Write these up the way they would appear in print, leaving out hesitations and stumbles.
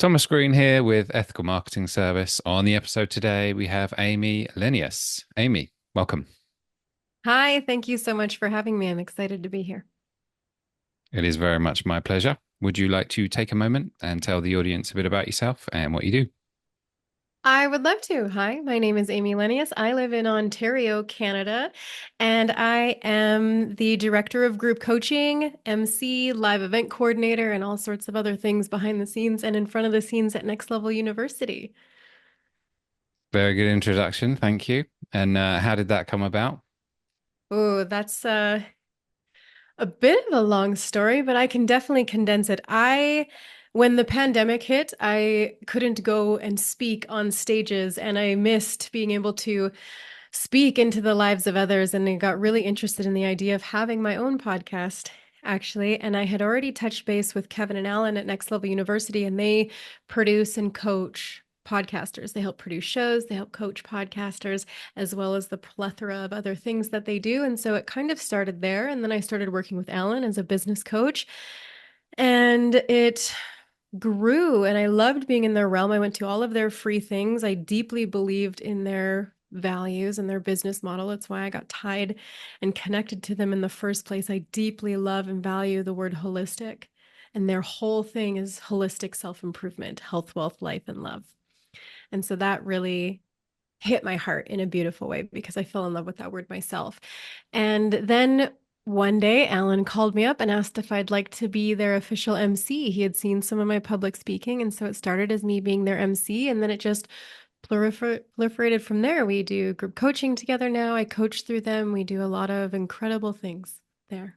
Thomas Green here with Ethical Marketing Service. On the episode today, we have Amy Lenius. Amy, welcome. Hi, thank you so much for having me. I'm excited to be here. It is very much my pleasure. Would you like to take a moment and tell the audience a bit about yourself and what you do? I would love to. Hi, my name is Amy Lenius. I live in Ontario, Canada, and I am the director of group coaching, MC, live event coordinator, and all sorts of other things behind the scenes and in front of the scenes at Next Level University. Very good introduction. Thank you. And how did that come about? Oh, that's a bit of a long story, but I can definitely condense it. When the pandemic hit, I couldn't go and speak on stages, and I missed being able to speak into the lives of others. And I got really interested in the idea of having my own podcast, actually. And I had already touched base with Kevin and Alan at Next Level University, and they produce and coach podcasters. They help produce shows, they help coach podcasters, as well as the plethora of other things that they do. And so it kind of started there. And then I started working with Alan as a business coach, and it grew. And I loved being in their realm. I went to all of their free things. I deeply believed in their values and their business model. That's why I got tied and connected to them in the first place. I deeply love and value the word holistic. And their whole thing is holistic self improvement, health, wealth, life, and love. And so that really hit my heart in a beautiful way because I fell in love with that word myself. And then one day, Alan called me up and asked if I'd like to be their official MC. He had seen some of my public speaking. And so it started as me being their MC. And then it just proliferated from there. We do group coaching together now. I coach through them. We do a lot of incredible things there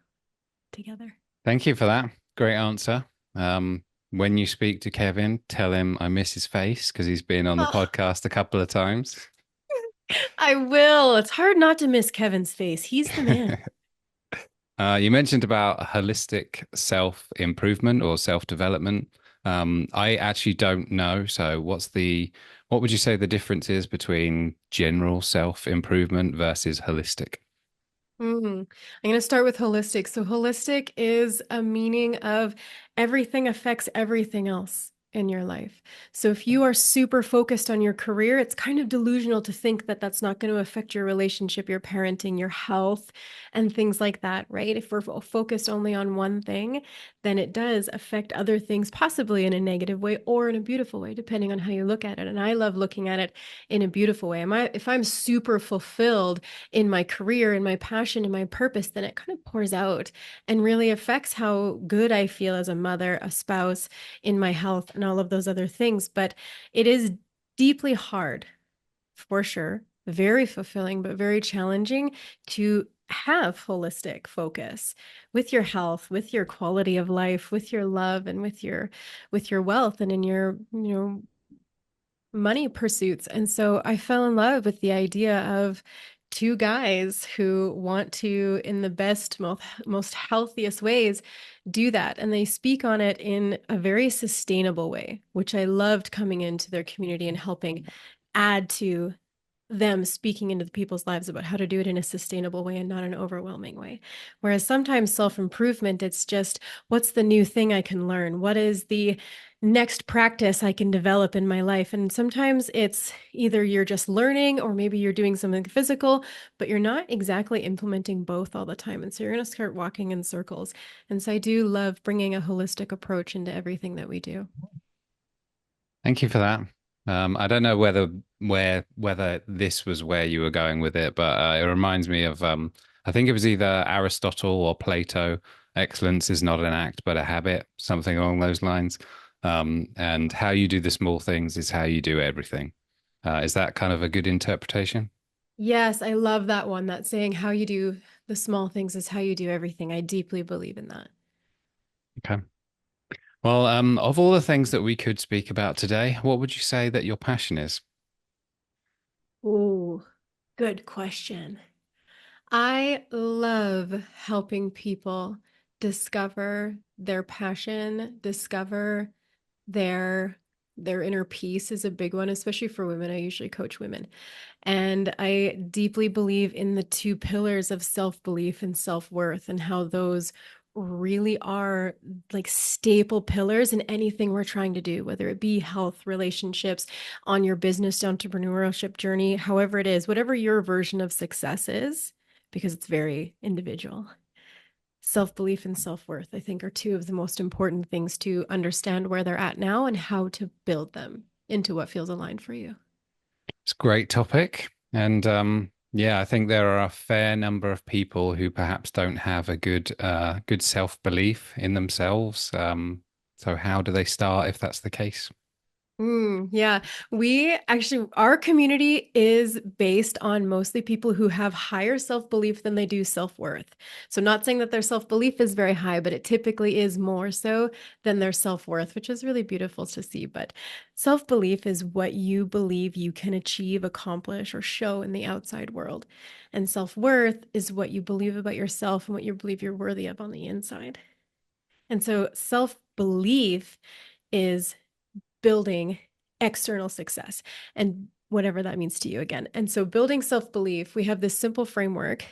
together. Thank you for that. Great answer. When you speak to Kevin, tell him I miss his face because he's been on the Oh, podcast a couple of times. I will. It's hard not to miss Kevin's face. He's the man. You mentioned about holistic self-improvement or self-development. I actually don't know. So what would you say the difference is between general self-improvement versus holistic? I'm going to start with holistic. So, holistic is a meaning of everything affects everything else in your life. So, if you are super focused on your career, it's kind of delusional to think that that's not going to affect your relationship, your parenting, your health, and things like that, right? If we're focused only on one thing, then it does affect other things, possibly in a negative way or in a beautiful way, depending on how you look at it. And I love looking at it in a beautiful way. If I'm super fulfilled in my career, in my passion, in my purpose, then it kind of pours out and really affects how good I feel as a mother, a spouse, in my health, and all of those other things. But it is deeply hard, for sure, very fulfilling, but very challenging to have holistic focus with your health, with your quality of life, with your love, and with your wealth, and in your money pursuits. And so I fell in love with the idea of two guys who want to, in the best, most healthiest ways, do that. And they speak on it in a very sustainable way, which I loved coming into their community and helping add to them speaking into the people's lives about how to do it in a sustainable way and not an overwhelming way. Whereas sometimes self-improvement, it's just what's the new thing I can learn? What is the next practice I can develop in my life? And sometimes it's either you're just learning or maybe you're doing something physical, but you're not exactly implementing both all the time. And so you're going to start walking in circles. And so I do love bringing a holistic approach into everything that we do. Thank you for that. I don't know whether this was where you were going with it, but it reminds me of I think it was either Aristotle or Plato. Excellence is not an act, but a habit, something along those lines. And how you do the small things is how you do everything. Is that kind of a good interpretation? Yes, I love that one. That saying, how you do the small things is how you do everything. I deeply believe in that. Okay. Well, of all the things that we could speak about today, what would you say that your passion is? Ooh, good question. I love helping people discover their passion, discover their their inner peace is a big one, especially for women. I usually coach women. And I deeply believe in the two pillars of self-belief and self-worth and how those really are like staple pillars in anything we're trying to do, whether it be health, relationships, on your business entrepreneurship journey, however it is, whatever your version of success is, because it's very individual. Self belief and self worth, I think, are two of the most important things to understand where they're at now and how to build them into what feels aligned for you. It's a great topic. And yeah, I think there are a fair number of people who perhaps don't have a good self-belief in themselves. So how do they start if that's the case? Yeah, we actually, our community is based on mostly people who have higher self belief than they do self worth. So, not saying that their self belief is very high, but it typically is more so than their self worth, which is really beautiful to see. But self belief is what you believe you can achieve, accomplish, or show in the outside world. And self worth is what you believe about yourself and what you believe you're worthy of on the inside. And so, self belief is building external success and whatever that means to you again. And so building self-belief, we have this simple framework.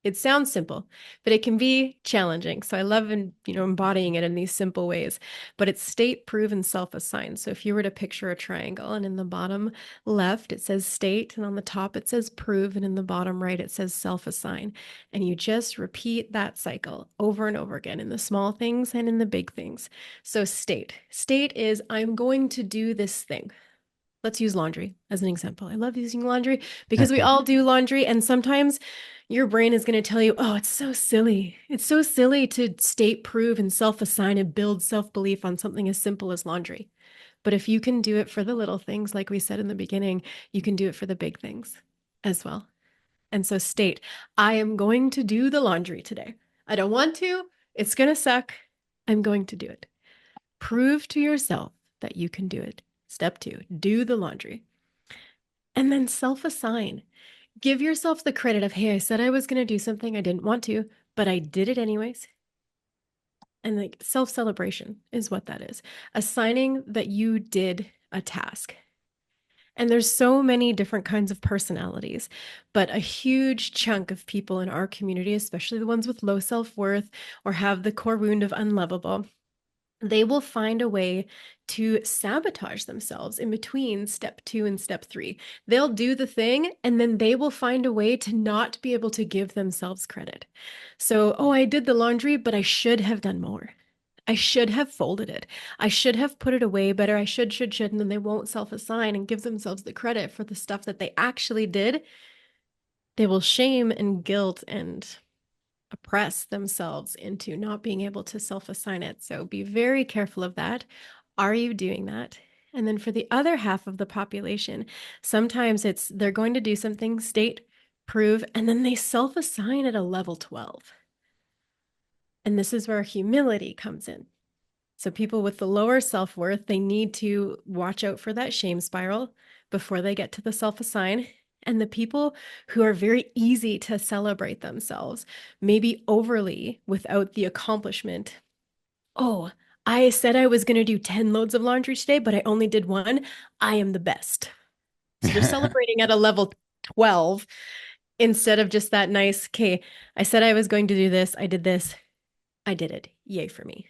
It sounds simple, but it can be challenging. So I love embodying it in these simple ways. But it's state, prove, and self-assigned. So if you were to picture a triangle, and in the bottom left it says state, and on the top it says prove, and in the bottom right it says self-assign. And you just repeat that cycle over and over again in the small things and in the big things. So state is I'm going to do this thing. Let's use laundry as an example. I love using laundry because we all do laundry, and sometimes your brain is going to tell you, oh, it's so silly. It's so silly to state, prove, and self assign and build self belief on something as simple as laundry. But if you can do it for the little things, like we said in the beginning, you can do it for the big things as well. And so state, I am going to do the laundry today. I don't want to. It's going to suck. I'm going to do it. Prove to yourself that you can do it. Step two, do the laundry. And then self assign. Give yourself the credit of, hey, I said I was going to do something I didn't want to, but I did it anyways. And like self celebration is what that is, assigning that you did a task. And there's so many different kinds of personalities, but a huge chunk of people in our community, especially the ones with low self worth or have the core wound of unlovable, they will find a way to sabotage themselves in between step two and step three. They'll do the thing and then they will find a way to not be able to give themselves credit. So, oh, I did the laundry, but I should have done more. I should have folded it. I should have put it away better. I should. And then they won't self assign and give themselves the credit for the stuff that they actually did. They will shame and guilt and oppress themselves into not being able to self assign it. So be very careful of that. Are you doing that? And then for the other half of the population, sometimes it's they're going to do something, state, prove, and then they self assign at a level 12. And this is where humility comes in. So people with the lower self-worth, they need to watch out for that shame spiral before they get to the self-assign. And the people who are very easy to celebrate themselves, maybe overly without the accomplishment. Oh, I said I was going to do 10 loads of laundry today, but I only did one. I am the best. So they're celebrating at a level 12 instead of just that nice, okay, I said I was going to do this. I did this. I did it. Yay for me.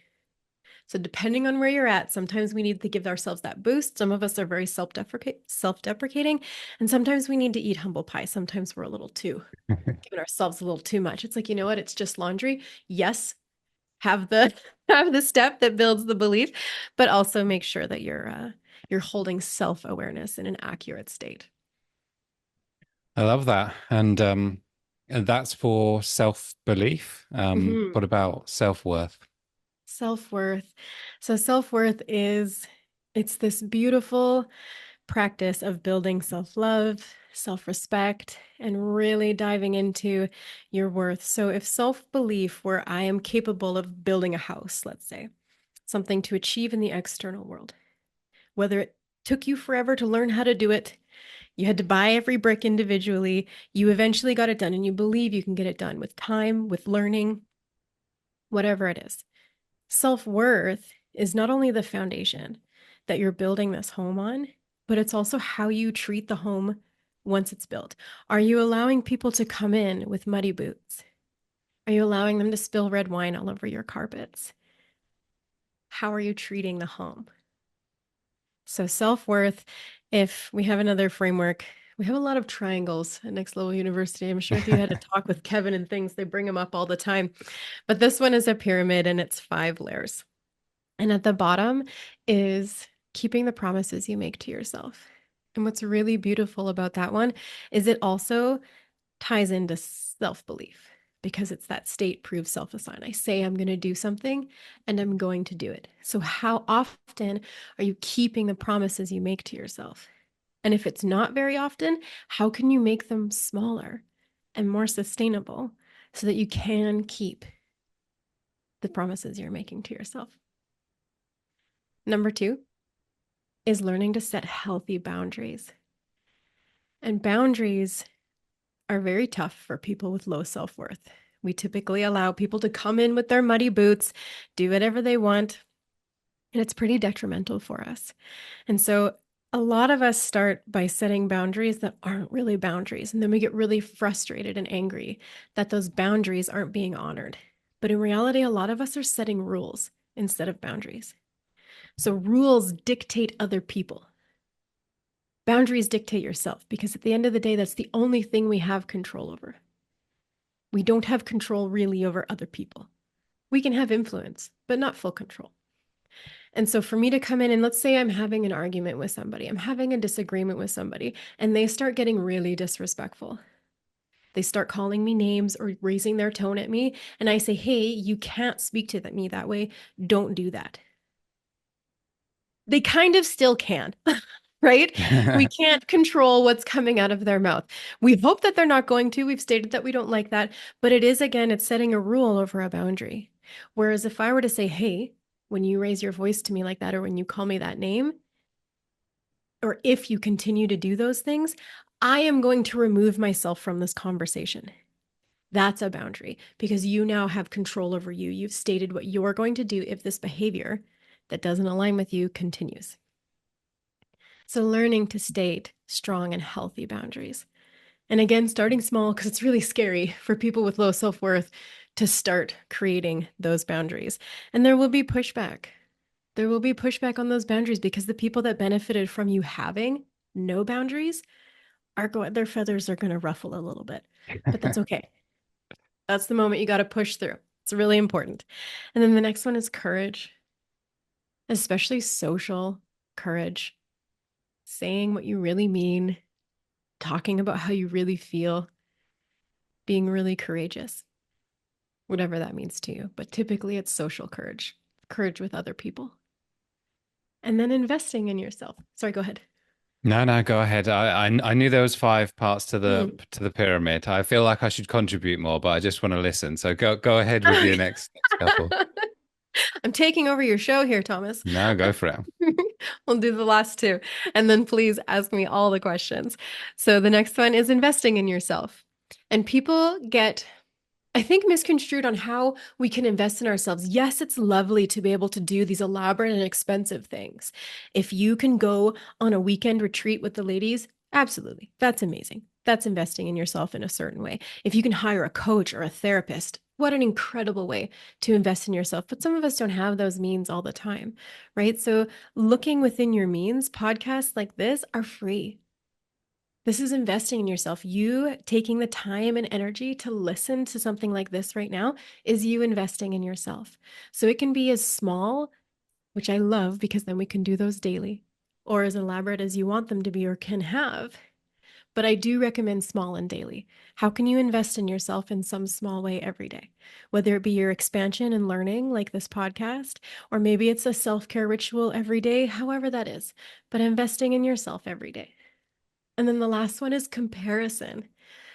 So depending on where you're at, sometimes we need to give ourselves that boost. Some of us are very self-deprecating, and sometimes we need to eat humble pie. Sometimes we're a little too giving ourselves a little too much. It's like, you know what? It's just laundry. Yes, have the have the step that builds the belief, but also make sure that you're holding self-awareness in an accurate state. I love that. And that's for self-belief. Mhm. What about self-worth? Self-worth. So self-worth is it's this beautiful practice of building self-love, self-respect, and really diving into your worth. So if self-belief where I am capable of building a house, let's say, something to achieve in the external world, whether it took you forever to learn how to do it, you had to buy every brick individually, you eventually got it done and you believe you can get it done with time, with learning, whatever it is. Self-worth is not only the foundation that you're building this home on, but it's also how you treat the home once it's built. Are you allowing people to come in with muddy boots? Are you allowing them to spill red wine all over your carpets? How are you treating the home? So, self worth, if we have another framework, we have a lot of triangles at Next Level University. I'm sure if you had a talk with Kevin and things, they bring them up all the time. But this one is a pyramid and it's 5 layers. And at the bottom is keeping the promises you make to yourself. And what's really beautiful about that one is it also ties into self belief because it's that state proves self assign. I say I'm going to do something and I'm going to do it. So, how often are you keeping the promises you make to yourself? And if it's not very often, how can you make them smaller and more sustainable so that you can keep the promises you're making to yourself? Number two is learning to set healthy boundaries. And boundaries are very tough for people with low self worth. We typically allow people to come in with their muddy boots, do whatever they want, and it's pretty detrimental for us. And so, a lot of us start by setting boundaries that aren't really boundaries. And then we get really frustrated and angry that those boundaries aren't being honored. But in reality, a lot of us are setting rules instead of boundaries. So, rules dictate other people. Boundaries dictate yourself because at the end of the day, that's the only thing we have control over. We don't have control really over other people. We can have influence, but not full control. And so for me to come in and let's say I'm having an argument with somebody, I'm having a disagreement with somebody, and they start getting really disrespectful. They start calling me names or raising their tone at me. And I say, hey, you can't speak to me that way. Don't do that. They kind of still can. Right? We can't control what's coming out of their mouth. We hope that they're not going to. We've stated that we don't like that. But it is, again, it's setting a rule over a boundary. Whereas if I were to say, hey, when you raise your voice to me like that, or when you call me that name, or if you continue to do those things, I am going to remove myself from this conversation. That's a boundary because you now have control over you. You've stated what you're going to do if this behavior that doesn't align with you continues. So, learning to state strong and healthy boundaries. And again, starting small because it's really scary for people with low self worth to start creating those boundaries. And there will be pushback. There will be pushback on those boundaries because the people that benefited from you having no boundaries are going, their feathers are going to ruffle a little bit, but that's okay. That's the moment you got to push through. It's really important. And then the next one is courage, especially social courage, saying what you really mean, talking about how you really feel, being really courageous, whatever that means to you. But typically it's social courage, courage with other people. And then investing in yourself. Sorry, go ahead. No, no, go ahead. I knew there was five parts to Mm. the pyramid. I feel like I should contribute more, but I just want to listen. So go ahead with your next couple. I'm taking over your show here, Thomas. No, go for it. We'll do the last two. And then please ask me all the questions. So the next one is investing in yourself. And people get, I think, misconstrued on how we can invest in ourselves. Yes, it's lovely to be able to do these elaborate and expensive things. If you can go on a weekend retreat with the ladies, absolutely. That's amazing. That's investing in yourself in a certain way. If you can hire a coach or a therapist, what an incredible way to invest in yourself. But some of us don't have those means all the time, right? So, looking within your means, podcasts like this are free. This is investing in yourself. You taking the time and energy to listen to something like this right now is you investing in yourself. So it can be as small, which I love because then we can do those daily, or as elaborate as you want them to be or can have. But I do recommend small and daily. How can you invest in yourself in some small way every day? Whether it be your expansion and learning, like this podcast, or maybe it's a self care ritual every day, however that is, but investing in yourself every day. And then the last one is comparison.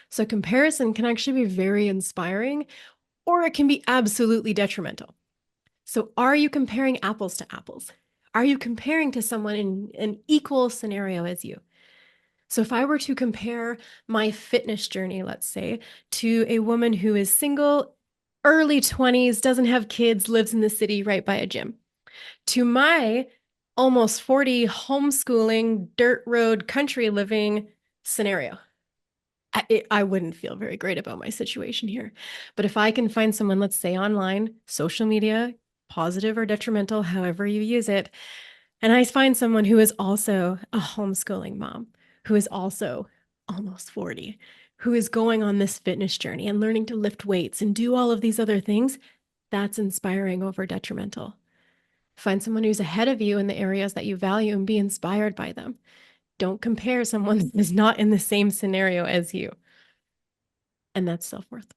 So, comparison can actually be very inspiring or it can be absolutely detrimental. So, are you comparing apples to apples? Are you comparing to someone in an equal scenario as you? So, if I were to compare my fitness journey, let's say, to a woman who is single, early 20s, doesn't have kids, lives in the city right by a gym, to my almost 40 homeschooling, dirt road, country living scenario, I wouldn't feel very great about my situation here. But if I can find someone, let's say online, social media, positive or detrimental, however you use it, and I find someone who is also a homeschooling mom, who is also almost 40, who is going on this fitness journey and learning to lift weights and do all of these other things, that's inspiring over detrimental. Find someone who's ahead of you in the areas that you value and be inspired by them. Don't compare someone that is not in the same scenario as you. And that's self worth.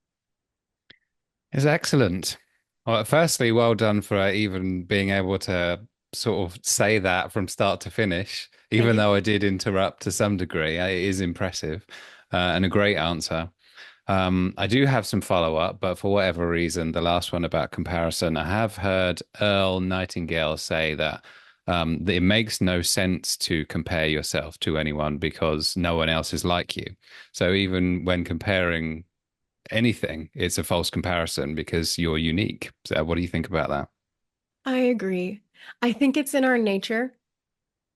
It's excellent. Well, firstly, well done for even being able to sort of say that from start to finish, Thank even you. though I did interrupt to some degree. It is impressive, and a great answer. I do have some follow-up, but for whatever reason, the last one about comparison, I have heard Earl Nightingale say that it makes no sense to compare yourself to anyone because no one else is like you. So even when comparing anything, it's a false comparison because you're unique. So what do you think about that? I agree. I think it's in our nature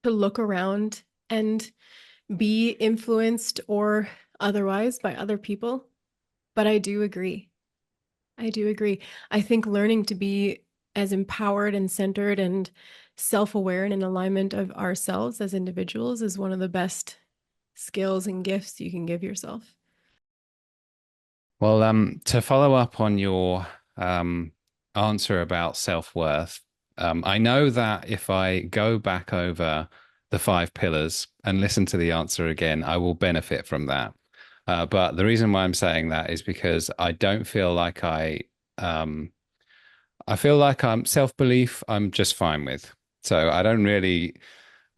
to look around and be influenced or otherwise by other people. But I do agree. I do agree. I think learning to be as empowered and centered and self aware and in alignment of ourselves as individuals is one of the best skills and gifts you can give yourself. Well, to follow up on your answer about self-worth, I know that if I go back over the five pillars and listen to the answer again, I will benefit from that. But the reason why I'm saying that is because I don't feel like um, I feel like I'm self-belief, I'm just fine with. So I don't really,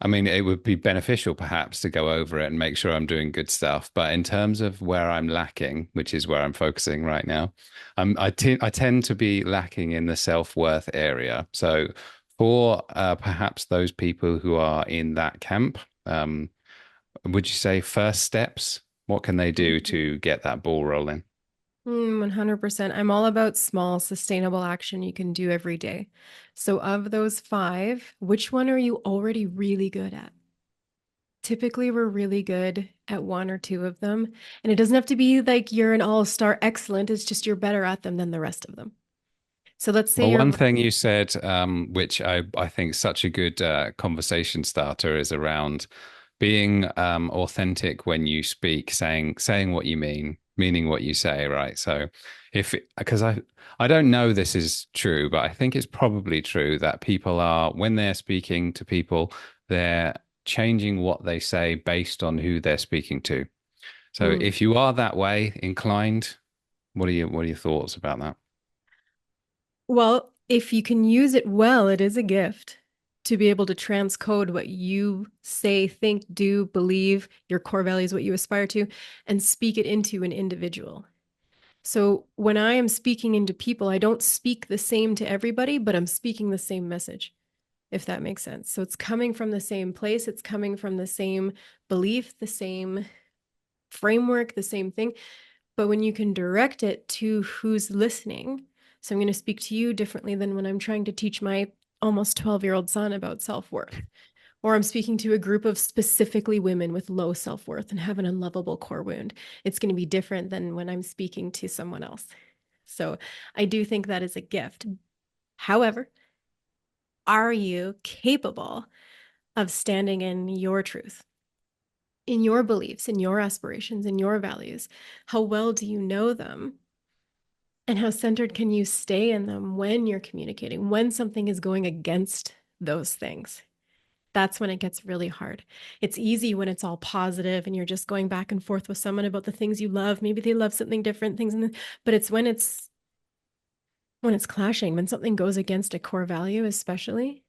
I mean, it would be beneficial perhaps to go over it and make sure I'm doing good stuff. But in terms of where I'm lacking, which is where I'm focusing right now, I tend to be lacking in the self-worth area. So for perhaps those people who are in that camp, would you say first steps? What can they do Mhm. to get that ball rolling? 100%. I'm all about small, sustainable action you can do every day. So, of those five, which one are you already really good at? Typically, we're really good at one or two of them. And it doesn't have to be like you're an all-star excellent, it's just you're better at them than the rest of them. So, let's say Well, one you're, thing you said, which I think is such a good conversation starter, is around being authentic when you speak, saying what you mean, meaning what you say, right? So, because I don't know this is true, but I think it's probably true that people are when they're speaking to people, they're changing what they say based on who they're speaking to. So, hmm. if you are that way inclined, what are your thoughts about that? Well, if you can use it well, it is a gift to be able to transcode what you say, think, do, believe, your core values, what you aspire to, and speak it into an individual. So when I am speaking into people, I don't speak the same to everybody, but I'm speaking the same message, if that makes sense. So it's coming from the same place, it's coming from the same belief, the same framework, the same thing. But when you can direct it to who's listening, so I'm going to speak to you differently than when I'm trying to teach my almost 12-year-old son about self worth. Or I'm speaking to a group of specifically women with low self worth and have an unlovable core wound. It's going to be different than when I'm speaking to someone else. So I do think that is a gift. However, are you capable of standing in your truth, in your beliefs, in your aspirations, in your values? How well do you know them? And how centered can you stay in them when you're communicating, when something is going against those things? That's when it gets really hard. It's easy when it's all positive and you're just going back and forth with someone about the things you love. Maybe they love something different, but it's when it's clashing, when something goes against a core value, especially,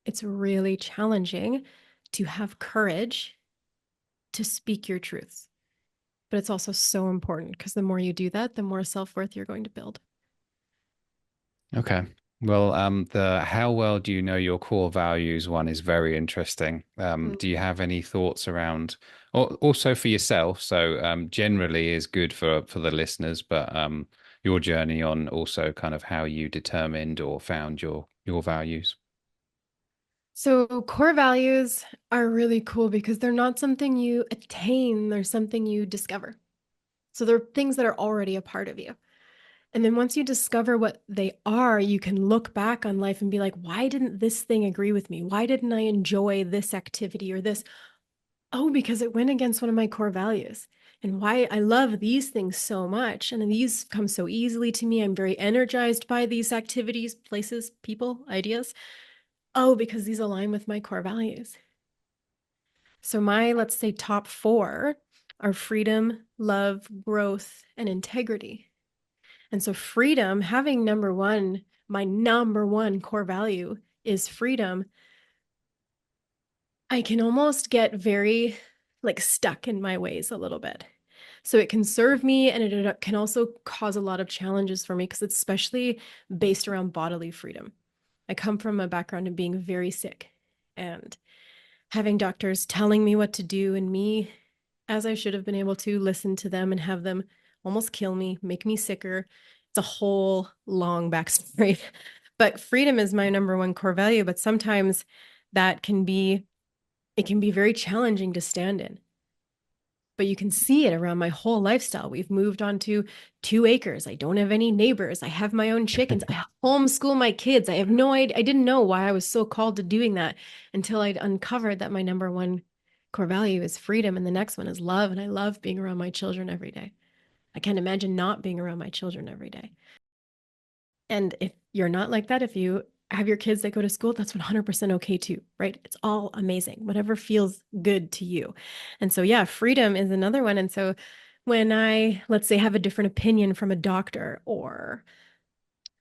it's really challenging to have courage to speak your truths. But it's also so important because the more you do that, the more self worth you're going to build. Okay. Well, the how well do you know your core values one is very interesting. Do you have any thoughts around, or also for yourself? So, generally is good for the listeners, but your journey on also kind of how you determined or found your values. So, core values are really cool because they're not something you attain, they're something you discover. So they're things that are already a part of you. And then once you discover what they are, you can look back on life and be like, why didn't this thing agree with me? Why didn't I enjoy this activity or this? Oh, because it went against one of my core values. And why I love these things so much. And these come so easily to me. I'm very energized by these activities, places, people, ideas. Oh, because these align with my core values. So, my, let's say, top four are freedom, love, growth, and integrity. And so, freedom, having number one, my number one core value is freedom. I can almost get very like stuck in my ways a little bit. So it can serve me and it can also cause a lot of challenges for me because it's especially based around bodily freedom. I come from a background of being very sick and having doctors telling me what to do and me, as I should have been able to listen to them and have them almost kill me, make me sicker. It's a whole long backstory. But freedom is my number one core value. But sometimes that can be, it can be very challenging to stand in. But you can see it around my whole lifestyle. We've moved on to 2 acres. I don't have any neighbors. I have my own chickens. I homeschool my kids. I have no idea. I didn't know why I was so called to doing that until I'd uncovered that my number one core value is freedom. And the next one is love. And I love being around my children every day. I can't imagine not being around my children every day. And if you're not like that, if you have your kids that go to school, that's 100% okay too, right? It's all amazing, whatever feels good to you. And so, yeah, freedom is another one. And so, when I, let's say, have a different opinion from a doctor or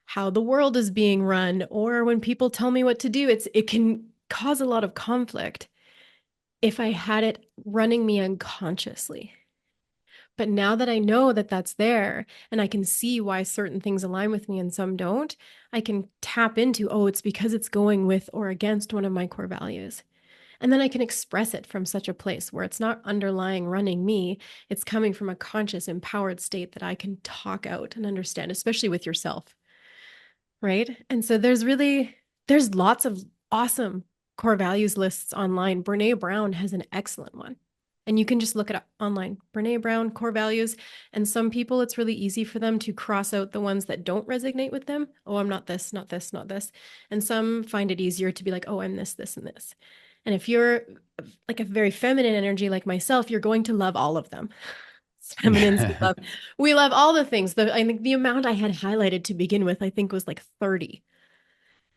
how the world is being run, or when people tell me what to do, it can cause a lot of conflict if I had it running me unconsciously. But now that I know that that's there and I can see why certain things align with me and some don't, I can tap into, oh, it's because it's going with or against one of my core values. And then I can express it from such a place where it's not underlying running me. It's coming from a conscious, empowered state that I can talk out and understand, especially with yourself. Right. And so there's lots of awesome core values lists online. Brene Brown has an excellent one. And you can just look it up online. Brene Brown core values. And some people, it's really easy for them to cross out the ones that don't resonate with them. Oh, I'm not this, not this, not this. And some find it easier to be like, oh, I'm this, this, and this. And if you're like a very feminine energy like myself, you're going to love all of them. Feminines, we love all the things. I think the amount I had highlighted to begin with, I think was like 30.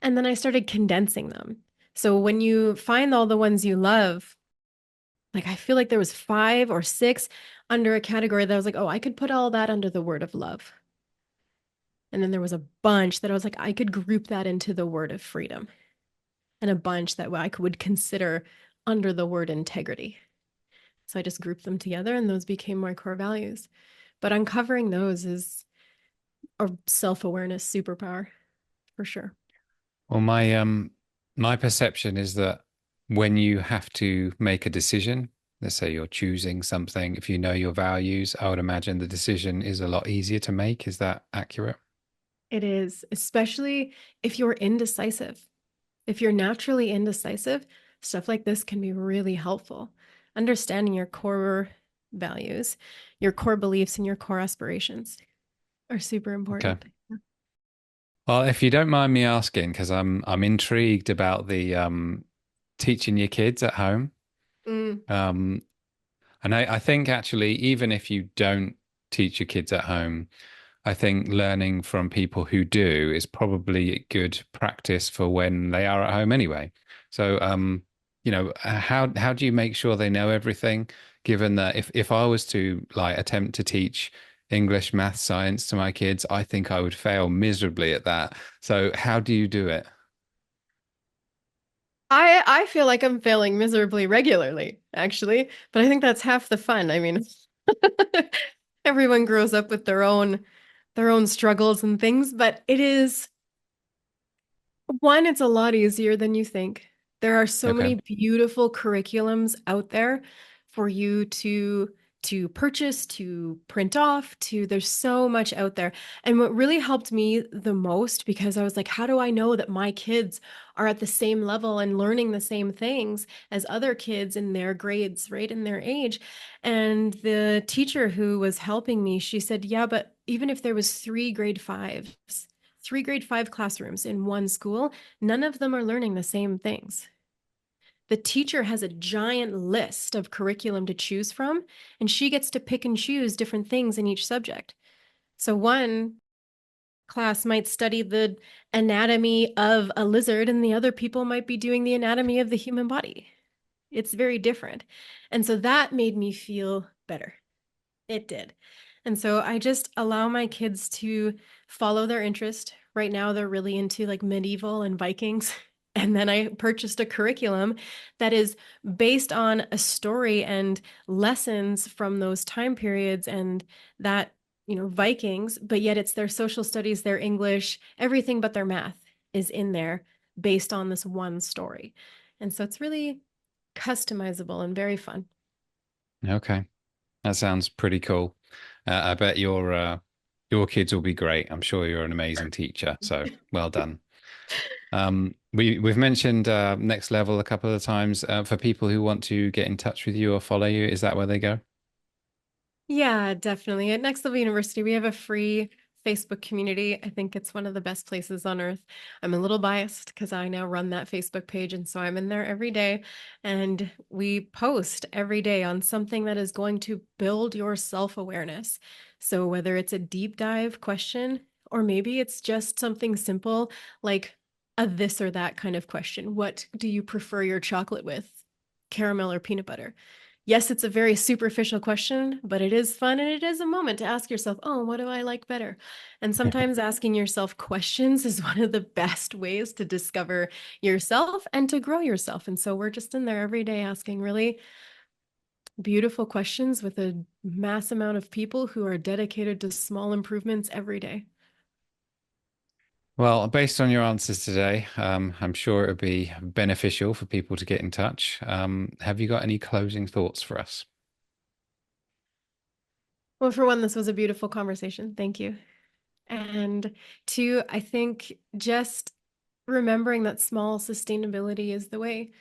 And then I started condensing them. So when you find all the ones you love, like I feel like there was 5 or 6 under a category that I was like, oh, I could put all that under the word of love. And then there was a bunch that I was like, I could group that into the word of freedom, and a bunch that I would consider under the word integrity. So I just grouped them together and those became my core values. But uncovering those is a self-awareness superpower for sure. Well, my perception is that when you have to make a decision, let's say you're choosing something, if you know your values, I would imagine the decision is a lot easier to make. Is that accurate? It is, especially if you're indecisive. If you're naturally indecisive, stuff like this can be really helpful. Understanding your core values, your core beliefs, and your core aspirations are super Okay. important. Well, if you don't mind me asking, because I'm intrigued about the teaching your kids at home. Mm, Um, and I think actually, even if you don't teach your kids at home, I think learning from people who do is probably good practice for when they are at home anyway. So, how do you make sure they know everything? Given that if I was to like attempt to teach English, math, science to my kids, I think I would fail miserably at that. So, how do you do it? I feel like I'm failing miserably regularly, actually, but I think that's half the fun. I mean, everyone grows up with their own struggles and things, but it is one, it's a lot easier than you think. There are so Okay. many beautiful curriculums out there for you to to purchase, to print off, to there's so much out there. And what really helped me the most, because I was like, how do I know that my kids are at the same level and learning the same things as other kids in their grades, right, in their age? And the teacher who was helping me, she said, yeah, but even if there was three grade five classrooms in one school, none of them are learning the same things. The teacher has a giant list of curriculum to choose from, and she gets to pick and choose different things in each subject. So one class might study the anatomy of a lizard, and the other people might be doing the anatomy of the human body. It's very different. And so that made me feel better. It did. And so I just allow my kids to follow their interest. Right now, they're really into like medieval and Vikings. And then I purchased a curriculum that is based on a story and lessons from those time periods and that, Vikings, but yet it's their social studies, their English, everything but their math is in there based on this one story. And so it's really customizable and very fun. Okay. That sounds pretty cool. I bet your kids will be great. I'm sure you're an amazing teacher, so well done. We've mentioned Next Level a couple of times. For people who want to get in touch with you or follow you, is that where they go? Yeah, definitely. At Next Level University, we have a free Facebook community. I think it's one of the best places on earth. I'm a little biased because I now run that Facebook page, and so I'm in there every day. And we post every day on something that is going to build your self-awareness. So whether it's a deep dive question, or maybe it's just something simple like a this or that kind of question. What do you prefer your chocolate with? Caramel or peanut butter? Yes, it's a very superficial question, but it is fun and it is a moment to ask yourself, oh, what do I like better? And sometimes asking yourself questions is one of the best ways to discover yourself and to grow yourself. And so we're just in there every day asking really beautiful questions with a mass amount of people who are dedicated to small improvements every day. Well, based on your answers today, I'm sure it would be beneficial for people to get in touch. Have you got any closing thoughts for us? Well, for one, this was a beautiful conversation. Thank you. And two, I think just remembering that small sustainability is the way.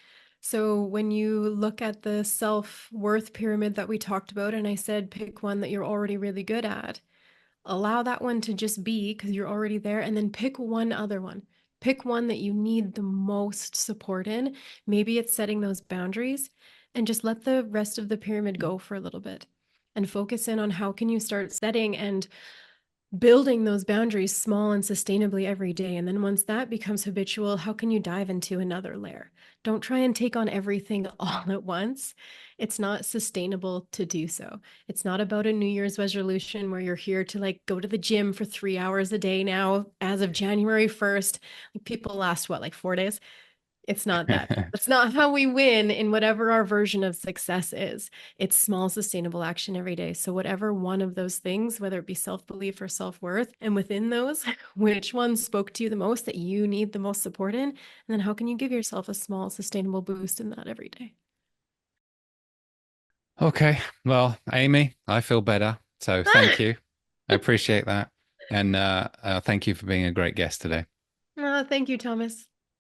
So when you look at the self-worth pyramid that we talked about, and I said pick one that you're already really good at, allow that one to just be because you're already there, and then pick one other one. Pick one that you need the most support in. Maybe it's setting those boundaries, and just let the rest of the pyramid go for a little bit and focus in on how can you start setting and building those boundaries small and sustainably every day. And then once that becomes habitual, how can you dive into another layer? Don't try and take on everything all at once. It's not sustainable to do so. It's not about a New Year's resolution where you're here to like go to the gym for 3 hours a day now as of January 1st. Like people last what, like 4 days? It's not that. That's not how we win in whatever our version of success is. It's small, sustainable action every day. So, whatever one of those things, whether it be self belief or self worth, and within those, which one spoke to you the most that you need the most support in? And then, how can you give yourself a small, sustainable boost in that every day? Okay. Well, Amy, I feel better. So thank you. I appreciate that. And thank you for being a great guest today. Oh, thank you, Thomas.